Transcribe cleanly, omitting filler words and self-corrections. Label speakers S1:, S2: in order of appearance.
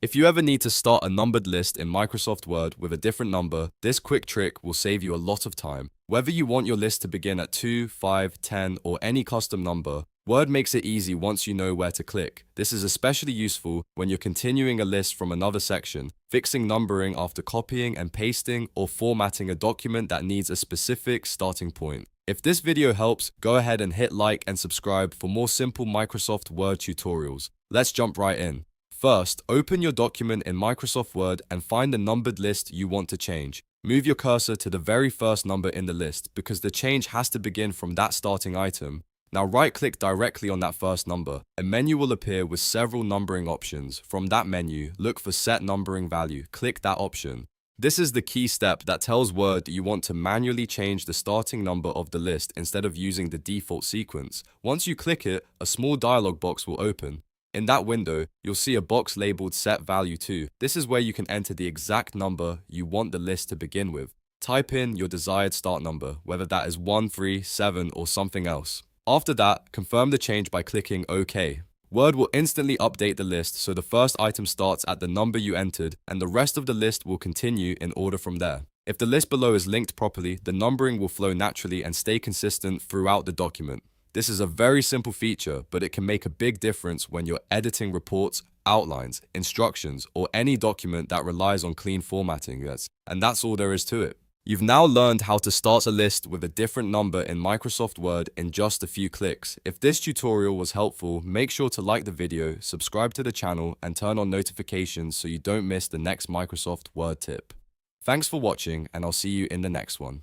S1: If you ever need to start a numbered list in Microsoft Word with a different number, this quick trick will save you a lot of time. Whether you want your list to begin at 2, 5, 10, or any custom number, Word makes it easy once you know where to click. This is especially useful when you're continuing a list from another section, fixing numbering after copying and pasting, or formatting a document that needs a specific starting point. If this video helps, go ahead and hit like and subscribe for more simple Microsoft Word tutorials. Let's jump right in. First, open your document in Microsoft Word and find the numbered list you want to change. Move your cursor to the very first number in the list because the change has to begin from that starting item. Now right-click directly on that first number. A menu will appear with several numbering options. From that menu, look for Set Numbering Value. Click that option. This is the key step that tells Word that you want to manually change the starting number of the list instead of using the default sequence. Once you click it, a small dialog box will open. In that window, you'll see a box labeled Set Value To. This is where you can enter the exact number you want the list to begin with. Type in your desired start number, whether that is 1, 3, 7, or something else. After that, confirm the change by clicking OK. Word will instantly update the list so the first item starts at the number you entered and the rest of the list will continue in order from there. If the list below is linked properly, the numbering will flow naturally and stay consistent throughout the document. This is a very simple feature, but it can make a big difference when you're editing reports, outlines, instructions, or any document that relies on clean formatting. And that's all there is to it. You've now learned how to start a list with a different number in Microsoft Word in just a few clicks. If this tutorial was helpful, make sure to like the video, subscribe to the channel, and turn on notifications so you don't miss the next Microsoft Word tip. Thanks for watching, and I'll see you in the next one.